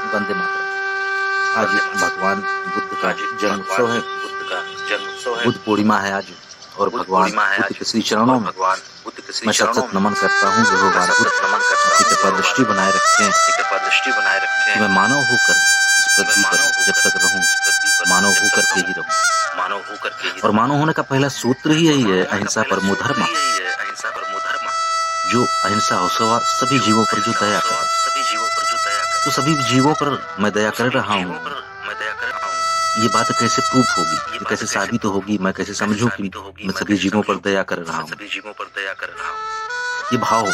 वंदे मातरम। आज भगवान बुद्ध का जन्म उत्सव है। बुद्ध पूर्णिमा है आज और भगवान बुद्ध के श्री चरणों में मैं सतत नमन करता हूँ। भगवान बुद्ध अपनी कृपा दृष्टि बनाए रखें कि मैं मानव होकर इस पृथ्वी पर जब तक रहूं मानव होकर के ही रहूं। और मानव होने का पहला सूत्र ही यही है, अहिंसा परमो धर्म। जो अहिंसा हो सभी जीवों पर जो दया करे, तो सभी जीवों पर मैं दया कर रहा हूँ। ये बात कैसे प्रूफ होगी, ये कैसे साबित होगी, मैं कैसे समझूं कि मैं सभी जीवों पर दया कर रहा हूँ। ये भाव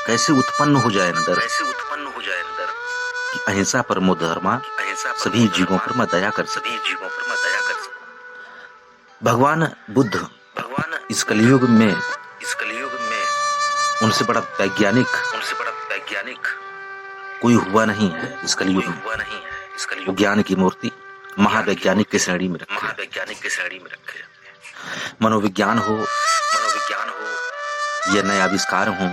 कैसे उत्पन्न हो जाए अंदर कि अहिंसा परमो धर्म, सभी जीवों पर मैं दया कर सकूं। भगवान बुद्ध इस कलयुग में उनसे बड़ा वैज्ञानिक कोई हुआ नहीं है। इस कलयुग में वो ज्ञान की मूर्ति महावैज्ञानिक की श्रेणी में रखे। मनोविज्ञान हो या नए आविष्कार हो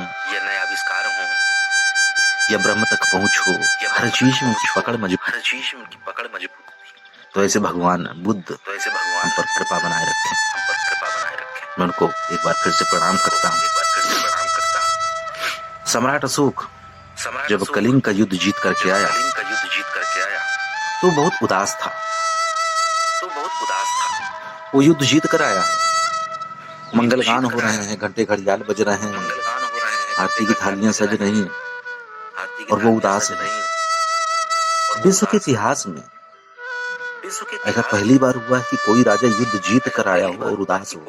या ब्रह्म तक पहुंच हो, हर चीज में उनकी पकड़ मजबूत। तो ऐसे भगवान बुद्ध हम पर कृपा बनाए रखें। मैं उनको एक बार फिर से प्रणाम करता हूँ। सम्राट अशोक जब कलिंग का युद्ध जीत करके आया तो बहुत उदास था। वो युद्ध जीत कर आया है, मंगलगान हो रहे हैं, घंटे घड़ियाल बज रहे हैं, आरती की थालियां सज रही हैं और वो उदास है। विश्व के इतिहास में ऐसा पहली बार हुआ है कि कोई राजा युद्ध जीत कर आया हो और उदास हो।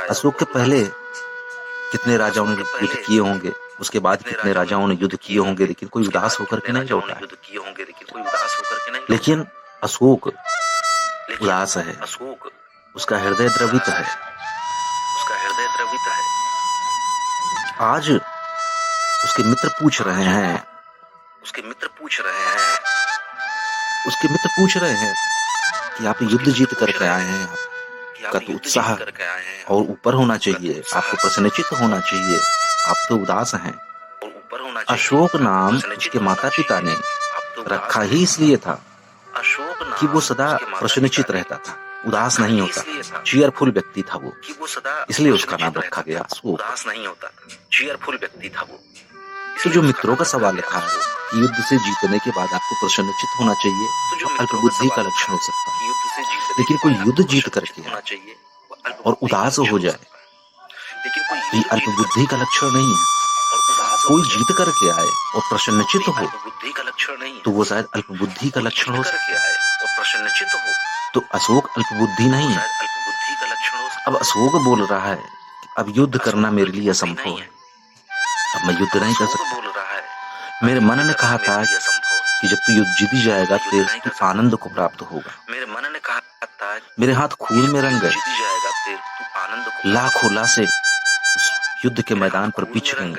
अशोक के पहले कितने राजाओं ने युद्ध किए होंगे, उसके बाद कितने राजाओं ने युद्ध किए होंगे, लेकिन कोई उदास होकर के नहीं लौटा है। लेकिन अशोक उदास है, उसका हृदय द्रवित है। आज उसके मित्र पूछ रहे हैं कि आप युद्ध जीत करके आए हैं, आपका तो उत्साह और ऊपर होना चाहिए, आपको प्रसन्नचित्त होना चाहिए, आप तो उदास हैं। अशोक नाम उसके माता पिता ने रखा ही इसलिए था कि वो सदा प्रसन्नचित्त रहता था, उदास नहीं होता, चीयरफुल व्यक्ति था वो, इसलिए उसका नाम रखा गया अशोक। तो जो मित्रों का सवाल था कि युद्ध से जीतने के बाद आपको प्रसन्नचित्त होना चाहिए, तो अल्पबुद्धि का लक्षण हो सकता है। लेकिन कोई युद्ध जीत करके और उदास हो जाए, ये अल्पबुद्धि का लक्षण नहीं है। कोई जीत करके आए और प्रसन्नचित्त हो तो वो शायद अल्पबुद्धि का लक्षण हो सकता है। तो अशोक अल्पबुद्धि नहीं है। अब अशोक बोल रहा है कि अब युद्ध करना मेरे लिए असंभव है, अब मैं युद्ध नहीं कर सकता। मेरे मन ने कहा था कि जब तू युद्ध जीत जाएगा तो आनंद को प्राप्त होगा। मेरे हाथ खून में रंग गए, लाखों लाशें उस युद्ध के मैदान पर बिछ गईं,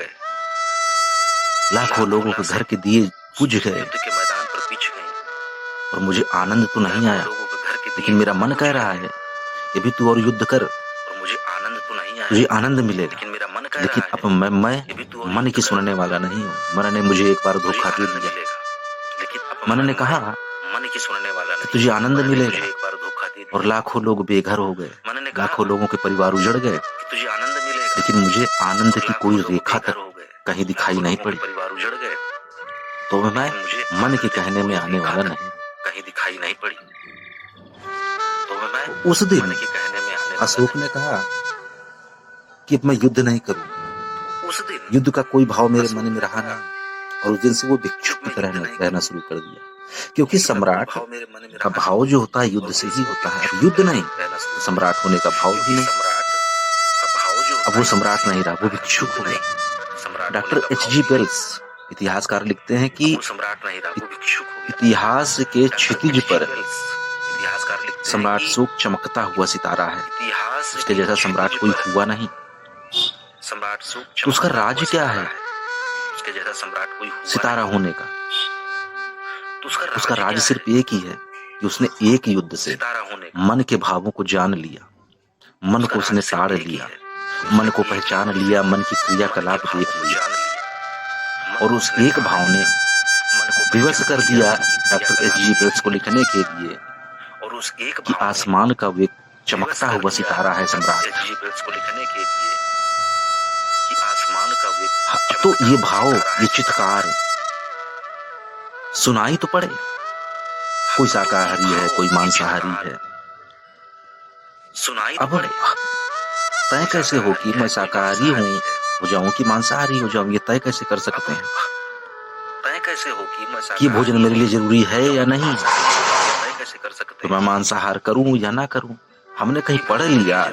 लाखों लोगों के घर के दिए बुझ गए और मुझे आनंद तो नहीं आया। लेकिन मेरा मन कह रहा है कि भी तू और युद्ध कर, तुझे आनंद मिलेगा। लेकिन अब मैं मन की सुनने वाला नहीं हूँ। मन ने मुझे एक बार धोखा दे दिया। मन ने कहा कि तुझे आनंद मिलेगा और लाखों लोग बेघर हो गए, लाखों लोगों के परिवार उजड़ गए, लेकिन मुझे आनंद की कोई रेखा तक कहीं दिखाई नहीं पड़ी। तो मैं मन के कहने में आने वाला नहीं। उस दिन अशोक ने कहा कि अब मैं युद्ध नहीं करूंगा। युद्ध का कोई भाव मेरे मन में रहा नहीं और उस दिन से वो भिक्षुक की तरह रहना शुरू कर दिया, क्योंकि सम्राट का भाव जो होता है युद्ध से ही होता है। अब युद्ध नहीं, सम्राट होने का भाव भी नहीं। अब वो सम्राट नहीं रहा, वो भिक्षुक हो गया। Doctor H.G. वेल्स इतिहासकार लिखते हैं कि इतिहास के क्षितिज पर सम्राट अशोक चमकता हुआ सितारा है। उसके जैसा सम्राट कोई हुआ नहीं। तो उसका राज क्या है सितारा होने का? उसका राज सिर्फ एक ही है कि उसने एक युद्ध से मन के भावों को जान लिया, मन को उसने ताड़ लिया, मन को पहचान लिया, मन की क्रियाकलाप देख लिया और उस एक भाव ने विवश कर दिया डॉक्टर एच.जी. वेल्स को लिखने के लिए और उस एक कि आसमान का वो एक चमकता हुआ सितारा है सम्राट। एच.जी. वेल्स को लिखने के लिए कि आसमान का वो तो ये भाव, ये चित्कार सुनाई तो पड़े। कोई शाकाहारी है, कोई मांसाहारी है। सुनाई अब तय कैसे हो कि मैं शाकाहारी हो जाऊं कि मांसाहारी हो जाऊं, ये तय कैसे कर सकते हैं? तय कैसे हो कि भोजन मेरे लिए जरूरी है या नहीं, तय कैसे कर सकते तो मैं मांसाहार करूं या ना करूं। हमने कहीं पढ़ लिया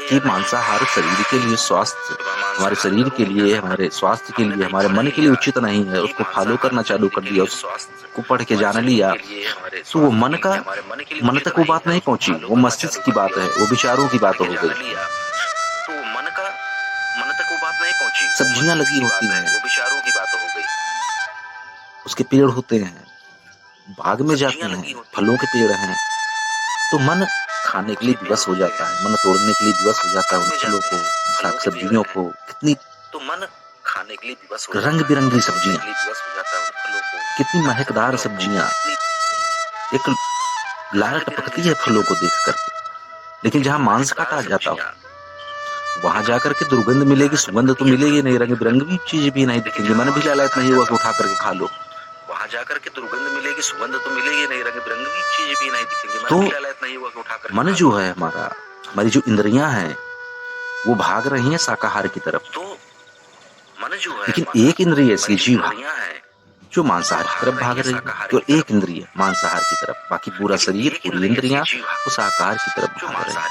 कि मांसाहार शरीर के लिए स्वास्थ्य, हमारे शरीर के लिए, हमारे स्वास्थ्य के लिए, हमारे मन के लिए उचित नहीं है, उसको फॉलो करना चालू कर दिया, उसको पढ़ के जान लिया। तो वो मन तक वो बात नहीं पहुंची, वो मस्तिष्क की बात है, वो विचारों की बात हो गई। तो मन तक वो बात नहीं पहुंची, सब्जियां लगी होती हैं, वो विचारों की बात हो गई। उसके पेड़ होते हैं, बाग में जाते हैं, फलों के पेड़ हैं, तो मन खाने के लिए विवश हो जाता है, मन तोड़ने के लिए विवश हो जाता है उन फलों को, साग सब्जियों को। कितनी तो मन खाने के लिए विवश हो रंग बिरंगी सब्जियां, कितनी महकदार सब्जियां, एक लार टपकती है फलों को देख करके। लेकिन जहां मांस काटा जाता हो, वहां जाकर के दुर्गंध मिलेगी, सुगंध तो मिलेगी नहीं, रंग बिरंगी चीज भी नहीं दिखेंगी, मन भी लालच नहीं होगा कि उठा करके खा लो। वहां जाकर के दुर्गंध मिलेगी, सुगंध तो मिलेगी नहीं, रंग बिरंगी चीज भी नहीं दिखेंगी, तो मन भी लालच नहीं होगा कि उठा करके मन जो है हमारा, हमारी जो इंद्रियां हैं, वो भाग रही हैं शाकाहार की तरफ। तो मन जो है, लेकिन एक इंद्रिय ऐसी जीव है जो मांसाहार की तरफ भाग रही है, तो एक इंद्रिय मांसाहार की तरफ, बाकी पूरा शरीर, पूरी इंद्रियां वो शाकाहार की तरफ भाग रही है।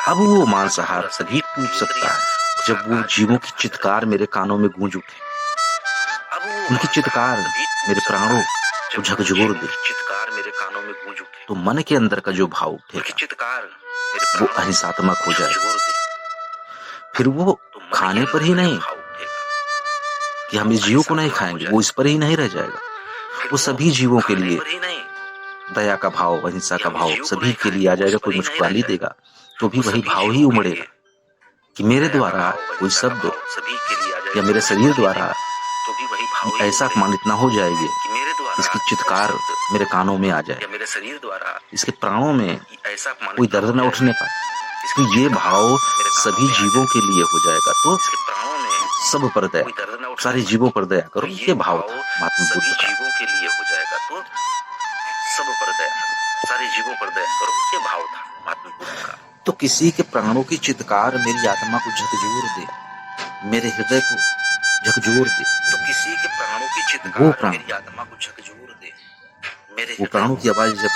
अब वो मांसाहार तभी टूट सकता है जब वो जीवों की चित्कार मेरे कानों में गूंज उठे, उनकी चित्कार मेरे प्राणों को झकझोर दे, तो मन के अंदर का जो भाव उठेगा वो अहिंसात्मक हो जाएगा। फिर वो खाने पर ही नहीं कि हम इस जीव को नहीं खाएंगे, वो इस पर ही नहीं रह जाएगा, वो सभी जीवों के लिए दया का भाव, अहिंसा का भाव सभी के लिए आ जाएगा। कोई मुझको गाली देगा तो भी वही भाव ही उमड़ेगा कि मेरे द्वारा कोई शब्द या मेरे शरीर द्वारा ऐसा अपमानित ना हो जाएगी, इसकी चित्कार मेरे कानों में आ जाए, इसके प्राणों में कोई दर्द न उठने पाए, तो ये भाव सभी जीवों के लिए हो जाएगा। तो सब पर दया, सारे जीवों पर दया करो, ये भाव था महात्मा बुद्ध का। तो किसी के प्राणों की चित्कार मेरी आत्मा को झकझोर दे, मेरे हृदय को झकझोर दे, तो किसी के प्राणों की चित्कार वो प्राण, मेरी आत्मा को झकझोर दे, वो प्राणों की आवाज जब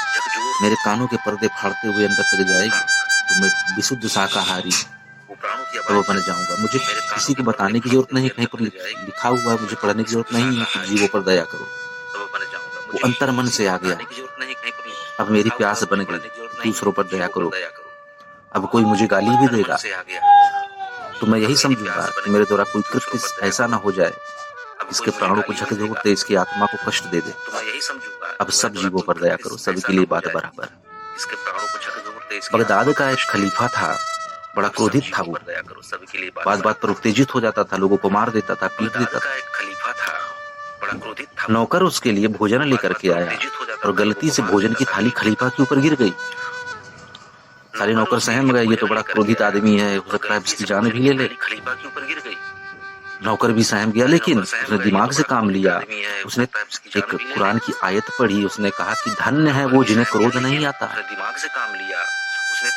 मेरे कानों के पर्दे फाड़ते हुए अंदर तक जाएगी, तो मैं विशुद्ध शाकाहारी तब बन जाऊंगा। मुझे किसी को बताने की जरूरत नहीं, कहीं पर लिखा हुआ है, मुझे पढ़ने की जरूरत नहीं है कि जीवों पर दया करो, वो अंतर मन से आ गया। अब मेरी प्यास बन गई, दूसरों पर दया करो। अब कोई मुझे गाली भी देगा तो मैं यही समझूंगा कि मेरे द्वारा कोई कृत्य ऐसा ना हो जाए इसके प्राणों को झकझोर दे, इसकी आत्मा को कष्ट दे दे। अब सब जीवों पर दया करो, सभी के लिए बात बराबर। बगदाद का एक खलीफा था, बड़ा क्रोधित था वो, बात बात पर उत्तेजित हो जाता था, लोगों को मार देता था, पीट देता था। नौकर उसके लिए भोजन लेकर के आया और गलती से भोजन की थाली खलीफा के ऊपर गिर गई। सारे नौकर सहम गए, ये तो बड़ा क्रोधित आदमी है, हो सकता है इसकी जान भी ले ले। नौकर भी सहम गया, लेकिन उसने दिमाग से काम लिया। उसने एक कुरान की आयत पढ़ी, उसने कहा कि धन्य है वो जिन्हें क्रोध नहीं आता।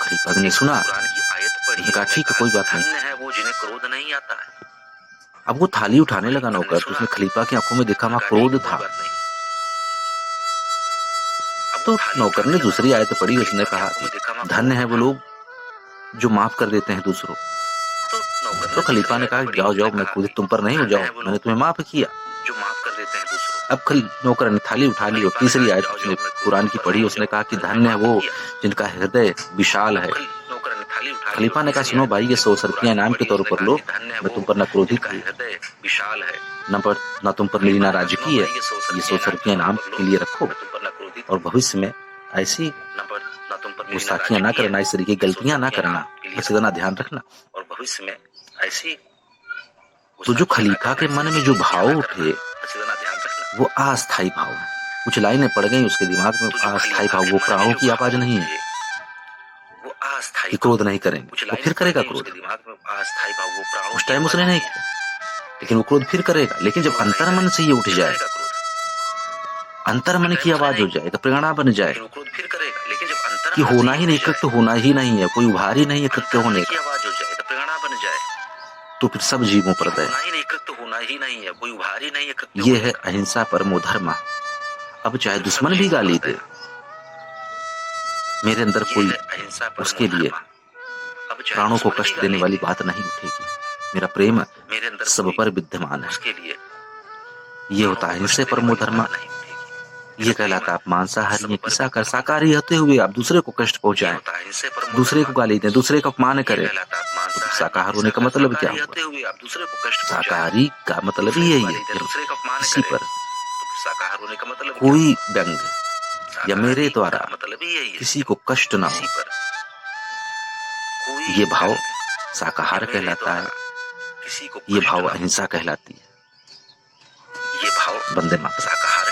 खलीफा ने सुना, उसने कहा ठीक है कोई बात नहीं। अब वो थाली उठाने लगा नौकर, तो उसने खलीफा की आंखों में देखा वहां क्रोध था। तो नौकर ने दूसरी आयत पढ़ी, उसने कहा धन्य है वो लोग जो माफ कर देते हैं दूसरों। तो खलीफा ने कहा जाओ जाओ, मैं क्रोधित तुम पर नहीं हो, जाओ मैंने तुम्हें माफ किया। अब नौकर ने थाली उठा ली और तीसरी आयत उसने कुरान की पढ़ी, उसने कहा कि धन्य है वो जिनका हृदय विशाल है। खलीफा ने कहा सुनो भाई, ये 100 रुपया इनाम के तौर पर लो, मैं तुम पर न क्रोधित हूँ, न तुम पर मेरी नाराजगी है, ये 100 रुपया इनाम के लिए रखो और भविष्य में ऐसी गुस्ताखियां ना करना, इस तरीके की गलतियां ना करना, बस इतना ध्यान रखना। और भविष्य में ऐसी, तो जो खलीफा के मन में जो भाव उठे वो अस्थायी भाव है। कुछ लाइनें पड़ गई उसके दिमाग में, अस्थायी भाव, वो प्राणों की आवाज नहीं है कि क्रोध नहीं करेंगे, वो फिर करेगा क्रोध। उस टाइम उसने नहीं किया, लेकिन वो क्रोध फिर करेगा। लेकिन जब अंतर्मन से ये उठ जाए, अंतर्मन की आवाज हो जाए, तो प्रेरणा बन जाए कि होना ही नहीं, कृत्य होना ही नहीं है, कोई उभार ही नहीं है कृत्य होने का, तो फिर सब जीवों पर दया। ये है अहिंसा परमो धर्म। अब चाहे दुश्मन भी गाली दे, मेरे अंदर कोई उसके लिए प्राणों को कष्ट देने वाली बात नहीं उठेगी। मेरा प्रेम सब पर विद्यमान है। ये होता है अहिंसा परमो धर्म। ये कहलाता आप मांसाहारी हैं कि शाकाहारी। शाकाहारी होते हुए आप दूसरे को कष्ट पहुंचाएं, दूसरे को गाली दें, दूसरे का अपमान करें, तो शाकाहार होने का मतलब क्या हुआ? शाकाहारी का मतलब ही यही है, किसी पर कोई व्यंग या मेरे द्वारा किसी को कष्ट ना हो, ये भाव शाकाहार कहलाता है, ये भाव अहिंसा कहलाती है। वंदे मातरम।